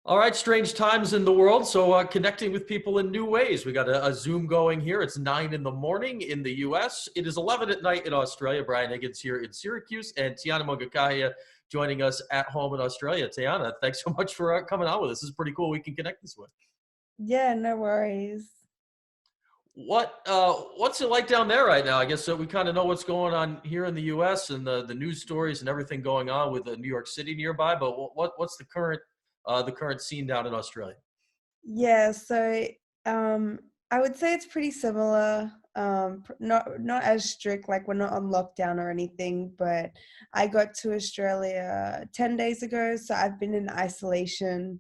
All right, strange times in the world. So connecting with people in new ways. We got a Zoom going here. It's 9 in the morning in the U.S. It is 11 at night in Australia. Brian Higgins here in Syracuse, and Tiana Mangakahia joining us at home in Australia. Tiana, thanks so much for coming on with us. This is pretty cool. We can connect this way. Yeah, no worries. What's it like down there right now? I guess we kind of know what's going on here in the U.S. and the news stories and everything going on with New York City nearby. But what's the current scene down in Australia? Yeah, so um I would say it's pretty similar. Not as strict, like we're not on lockdown or anything, but I got to Australia 10 days ago, so I've been in isolation.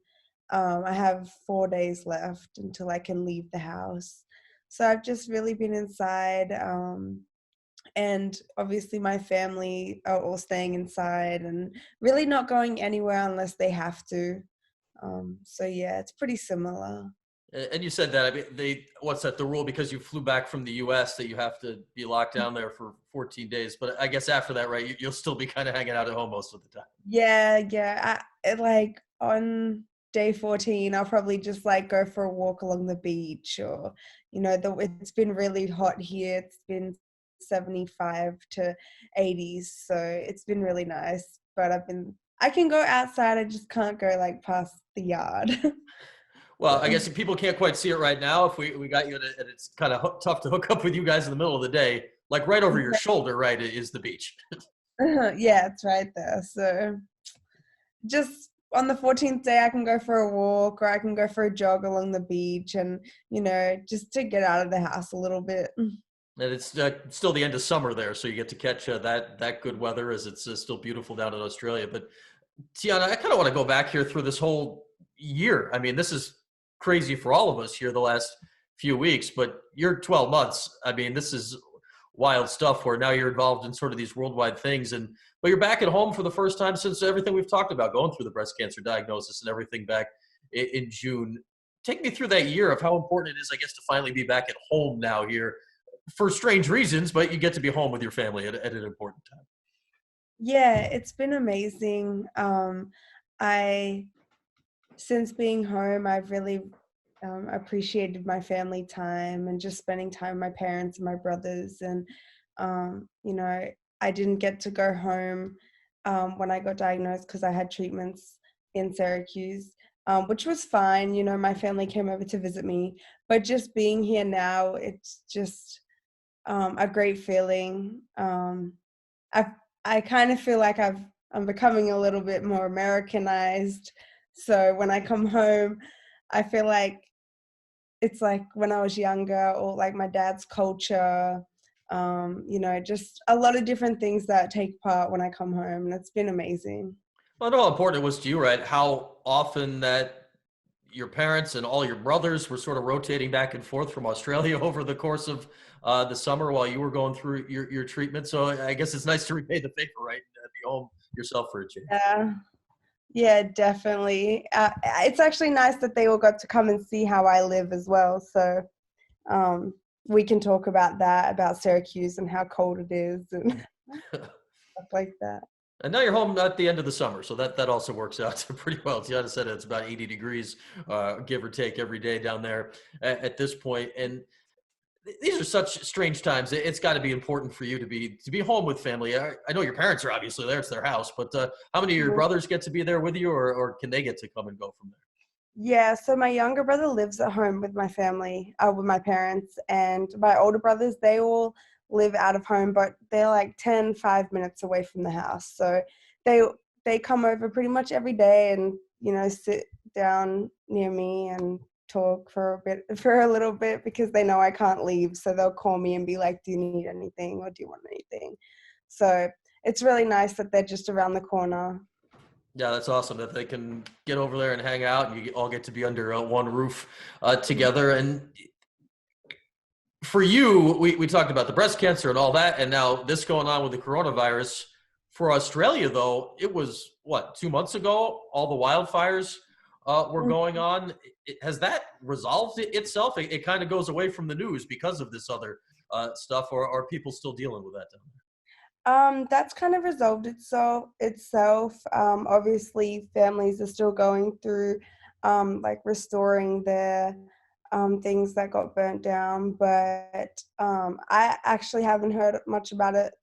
I have 4 days left until I can leave the house. So I've just really been inside. And obviously my family are all staying inside and really not going anywhere unless they have to. So yeah, it's pretty similar. And you said that. I mean, what's that? The rule because you flew back from the U.S. that you have to be locked down there for 14 days. But I guess after that, right? You'll still be kind of hanging out at home most of the time. Yeah, yeah. Like on day 14, I'll probably just like go for a walk along the beach, or it's been really hot here. It's been 75 to 80s, so it's been really nice. But I can go outside. I just can't go like past the yard. Well, I guess if people can't quite see it right now, if we got you, and it's kind of tough to hook up with you guys in the middle of the day. Like right over your shoulder, right, is the beach. Yeah, it's right there. So just on the 14th day, I can go for a walk or I can go for a jog along the beach, and just to get out of the house a little bit. And it's still the end of summer there, so you get to catch that good weather as it's still beautiful down in Australia. But Tiana, I kind of want to go back here through this whole year. I mean, this is crazy for all of us here the last few weeks, but you're 12 months. I mean, this is wild stuff where now you're involved in sort of these worldwide things. But you're back at home for the first time since everything we've talked about, going through the breast cancer diagnosis and everything back in June. Take me through that year of how important it is, I guess, to finally be back at home now here for strange reasons, but you get to be home with your family at an important time. Yeah, it's been amazing. I Since being home, I've really appreciated my family time and just spending time with my parents and my brothers. And I didn't get to go home when I got diagnosed because I had treatments in Syracuse, which was fine. My family came over to visit me, but just being here now, it's just a great feeling. I I kind of feel like I'm becoming a little bit more Americanized. So when I come home, I feel like it's like when I was younger, or like my dad's culture. Just a lot of different things that take part when I come home, and it's been amazing. Well, I know how important it was to you, right? How often that your parents and all your brothers were sort of rotating back and forth from Australia over the course of the summer while you were going through your treatment. So I guess it's nice to repay the favor, right? And be home yourself for a change. Yeah. Yeah, definitely. It's actually nice that they all got to come and see how I live as well. So um, we can talk about that, about Syracuse and how cold it is and stuff like that. And now you're home at the end of the summer, so that also works out pretty well. Tiana said it's about 80 degrees, give or take, every day down there at this point. And these are such strange times. It's got to be important for you to be home with family. I know your parents are obviously there; it's their house. But how many of your brothers get to be there with you, or can they get to come and go from there? Yeah, so my younger brother lives at home with my family, with my parents, and my older brothers, they all live out of home, but they're like 5 minutes away from the house. So they they come over pretty much every day and, sit down near me and talk for a little bit because they know I can't leave. So they'll call me and be like, "Do you need anything or do you want anything?" So it's really nice that they're just around the corner. Yeah, that's awesome that they can get over there and hang out, and you all get to be under one roof together. And for you, we talked about the breast cancer and all that, and now this going on with the coronavirus. For Australia, though, it was what, 2 months ago, all the wildfires were going on. Has that resolved itself? It kind of goes away from the news because of this other stuff, or are people still dealing with that down That's kind of resolved itself. Obviously, families are still going through like restoring their things that got burnt down. But I actually haven't heard much about it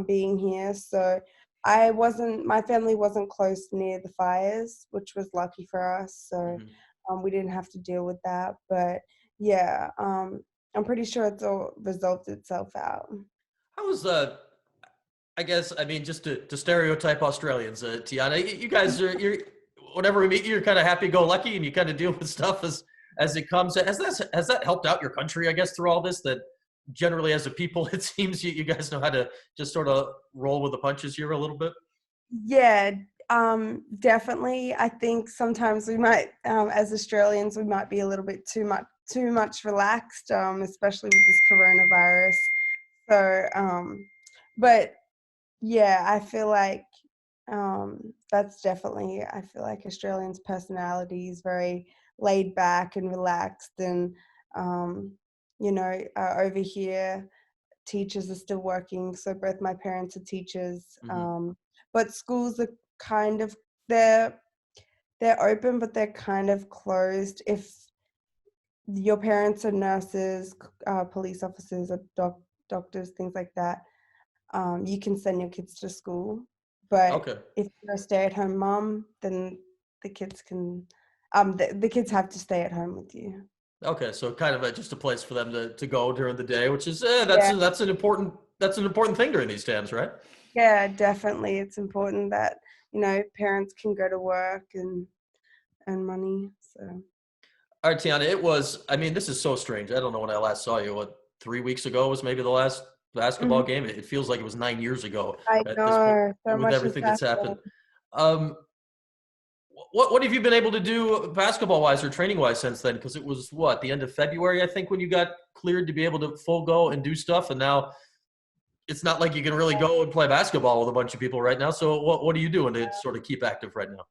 being here. So my family wasn't close near the fires, which was lucky for us. So Mhm. we didn't have to deal with that. But yeah, I'm pretty sure it's all resolved itself out. How was I guess I mean just to stereotype Australians, Tiana, you guys are you're whenever we meet you, you're kind of happy-go-lucky and you kind of deal with stuff as it comes. Has that helped out your country? I guess through all this, that generally as a people, it seems you guys know how to just sort of roll with the punches here a little bit. Yeah, definitely. I think sometimes we might, as Australians, we might be a little bit too much relaxed, especially with this coronavirus. So, but yeah, I feel like that's definitely. I feel like Australians' personality is very laid back and relaxed, and um, over here teachers are still working, so both my parents are teachers. Hmm. But schools are kind of they're they're open, but they're kind of closed. If your parents are nurses, police officers, or doctors, things like that, you can send your kids to school. But Okay. if you're a stay-at-home mom, then the kids can, the kids have to stay at home with you. Okay, so kind of just a place for them to go during the day, which is Yeah, that's an important thing during these times, right? yeah, definitely. It's important that parents can go to work and earn money. So All right, Tiana, it was. I mean, this is so strange. I don't know when I last saw you. What, 3 weeks ago was maybe the last basketball mhm. game. It feels like it was 9 years ago I at this point know so with much has everything that's happened. happened. Um, what have you been able to do basketball wise or training wise since then? Because it was what, the end of February, I think, when you got cleared to be able to full go and do stuff, and now it's not like you can really go and play basketball with a bunch of people right now. So what are you doing to sort of keep active right now?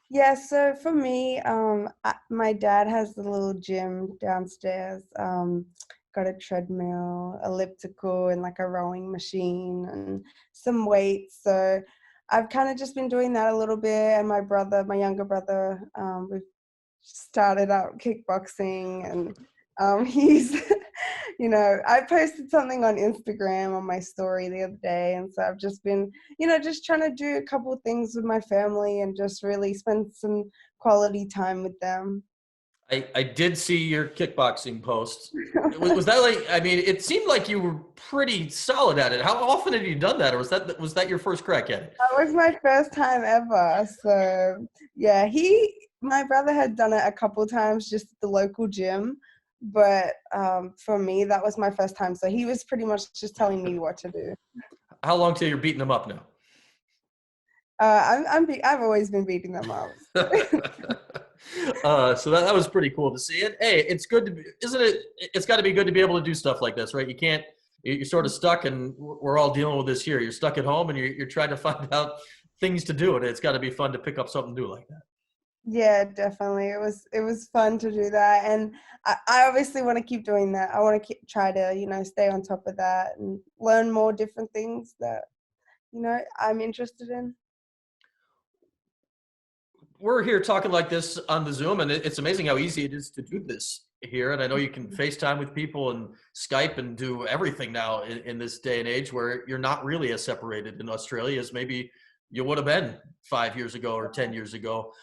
Yeah, so for me, my dad has a little gym downstairs. Got a treadmill, elliptical, and like a rowing machine and some weights. So I've kind of just been doing that a little bit. And my younger brother, we've started out kickboxing, and he's I posted something on Instagram on my story the other day, and so I've just been just trying to do a couple of things with my family and just really spend some quality time with them. I did see your kickboxing post. Was that like? I mean, it seemed like you were pretty solid at it. How often have you done that, or was that your first crack at it? That was my first time ever. So yeah, my brother had done it a couple times just at the local gym, but for me that was my first time. So he was pretty much just telling me what to do. How long till you're beating them up now? I've always been beating them up. So that was pretty cool to see. And hey, it's good to be, isn't it? It's got to be good to be able to do stuff like this, right? You can't. You're sort of stuck, and we're all dealing with this here. You're stuck at home, and you're trying to find out things to do, and it's got to be fun to pick up something new like that. Yeah, definitely. It was fun to do that, and I obviously want to keep doing that. I want to try to stay on top of that and learn more different things that I'm interested in. We're here talking like this on the Zoom, and it's amazing how easy it is to do this here. And I know you can FaceTime with people and Skype and do everything now in this day and age where you're not really as separated in Australia as maybe you would have been 5 years ago or 10 years ago.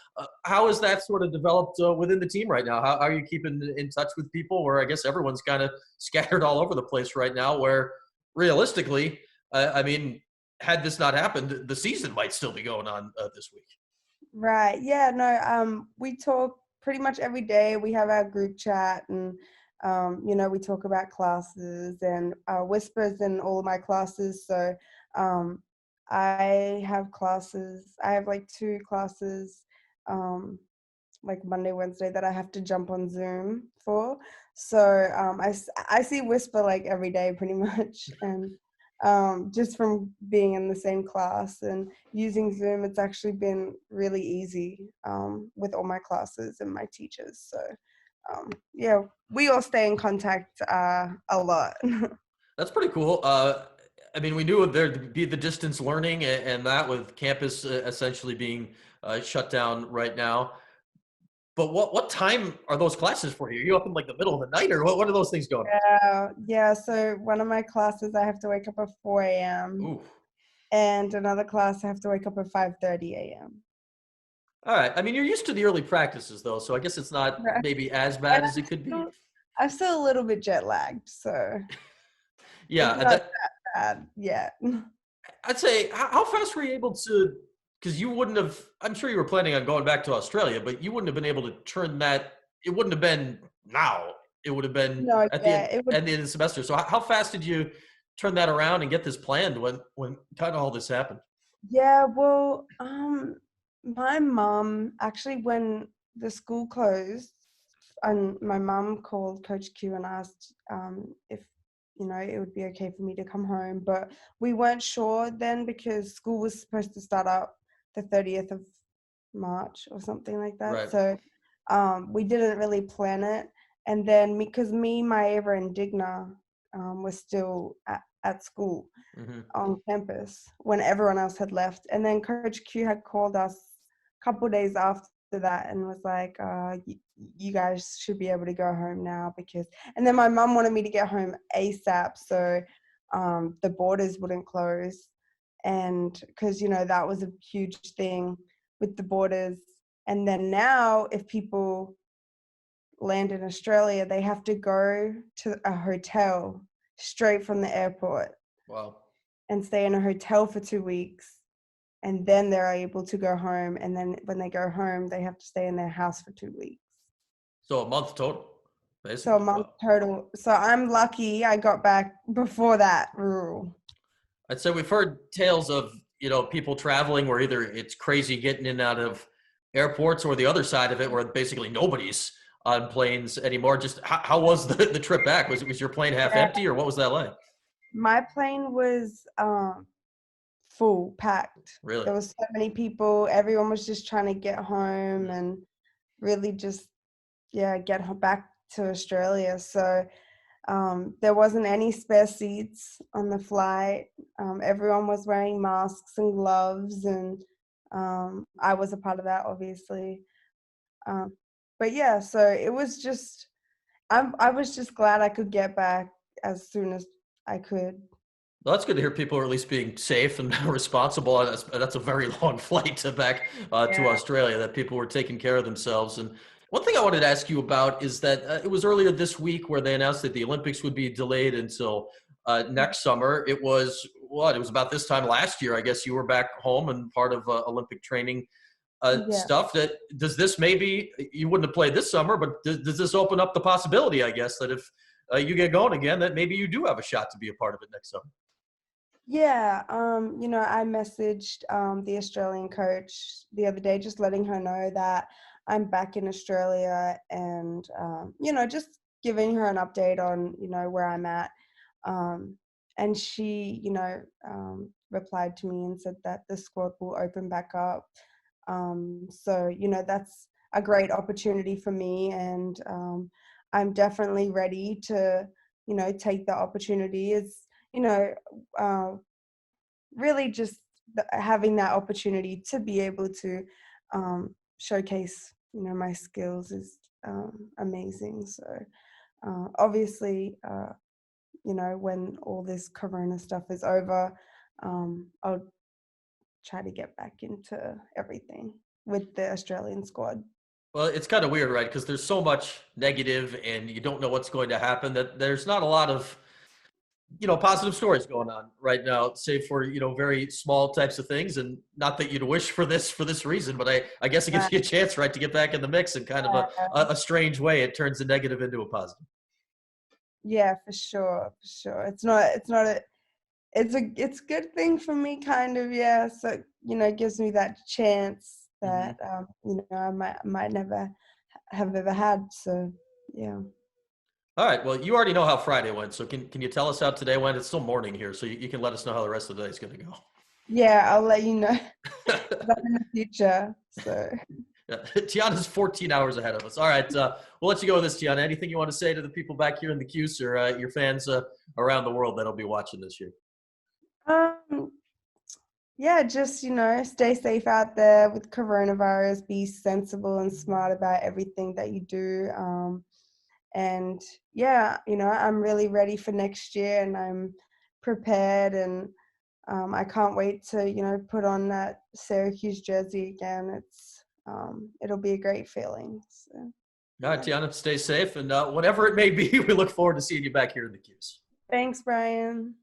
How has that sort of developed within the team right now? How are you keeping in touch with people where I guess everyone's kind of scattered all over the place right now, where realistically, I mean, had this not happened, the season might still be going on this week. Right. Yeah, no, we talk pretty much every day. We have our group chat, and we talk about classes, and whispers in all of my classes. So um I have like two classes, um like Monday, Wednesday, that I have to jump on Zoom for. So I see Whisper like every day pretty much. And just from being in the same class and using Zoom, it's actually been really easy with all my classes and my teachers. So yeah, we all stay in contact a lot. That's pretty cool. I mean, we knew there'd be the distance learning and that with campus essentially being shut down right now. But what time are those classes for you? Are you up in like the middle of the night, or what are those things going Yeah, so one of my classes I have to wake up at 4 on? a.m. Ooh. and another class I have to wake up at 5:30 a.m. All right. I mean, you're used to the early practices though, so I guess it's not Right. maybe as And bad as it could be. I'm still a little bit jet lagged, so it's Yeah, not that bad yet. I'd say how fast were you able to? Because you wouldn't have. I'm sure you were planning on going back to Australia, but you wouldn't have been able to turn that. It wouldn't have been now. It would have been No, at the yeah, end it would. at the end of the semester. So how fast did you turn that around and get this planned when kind of all this happened? Yeah, well, my mom actually, when the school closed, and my mom called Coach Q and asked if it would be okay for me to come home, but we weren't sure then because school was supposed to start up the 30th of March or something like that. Right. So we didn't really plan it, and then because me, Maeva, and Digna were still at school Hmm. on campus when everyone else had left. And then Coach Q had called us a couple days after that and was like, you guys should be able to go home now and then my mum wanted me to get home ASAP so the borders wouldn't close. And because, that was a huge thing with the borders. And then now if people land in Australia, they have to go to a hotel straight from the airport Wow. and stay in a hotel for 2 weeks, and then they're able to go home. And then when they go home, they have to stay in their house for 2 weeks. So a month total, So a basically. month Wow. total. So I'm lucky I got back before that rule. I'd say we've heard tales of people traveling where either it's crazy getting in and out of airports, or the other side of it where basically nobody's on planes anymore. Just how was the trip back? Was your plane half Yeah, empty, or what was that like? my plane was full, packed. Really? There was so many people. Everyone was just trying to get home and really just get back to Australia. So there wasn't any spare seats on the flight. Everyone was wearing masks and gloves, and I was a part of that, obviously. Um, but yeah, so it was just, I was just glad I could get back as soon as I could. Well, that's good to hear people are at least being safe and responsible. And that's a very long flight back to Yeah, Australia, that people were taking care of themselves. And one thing I wanted to ask you about is that it was earlier this week where they announced that the Olympics would be delayed until next summer. It was what? It was about this time last year, I guess you were back home and part of Olympic training yeah. stuff. That does this maybe you wouldn't have played this summer, but does this open up the possibility, I guess, that if you get going again, that maybe you do have a shot to be a part of it next summer? Yeah, I messaged the Australian coach the other day, just letting her know that I'm back in Australia and, just giving her an update on, where I'm at. Um, and she, replied to me and said that the squad will open back up. So, that's a great opportunity for me. And I'm definitely ready to, take the opportunity. It's, you know, uh, really just having that opportunity to be able to showcase my skills is amazing. So obviously when all this corona stuff is over, I'll try to get back into everything with the Australian squad. Well, it's kind of weird, right? Because there's so much negative, and you don't know what's going to happen. That there's not a lot of positive stories going on right now, save for very small types of things. And not that you'd wish for this reason, but I guess it gives Right. you a chance, right, to get back in the mix in kind of a strange way. It turns the negative into a positive. Yeah, for sure, for sure. It's not a it's a good thing for me, kind of. Yeah, so it gives me that chance Hmm. that I might never have ever had. So yeah. All right. Well, you already know how Friday went, so can you tell us how today went? It's still morning here, so you can let us know how the rest of the day is going to go. Yeah, I'll let you know that in the future. So Yeah. Tiana's 14 hours ahead of us. All right. We'll let you go with this, Tiana. Anything you want to say to the people back here in the Cuse, or your fans around the world that'll be watching this year? um Yeah, just, stay safe out there with coronavirus, be sensible and smart about everything that you do. And yeah, I'm really ready for next year and I'm prepared and I can't wait to, put on that Syracuse jersey again. It'll be a great feeling. So, All right, yeah. Tiana, stay safe, and whatever it may be, we look forward to seeing you back here in the Cuse. Thanks, Brian.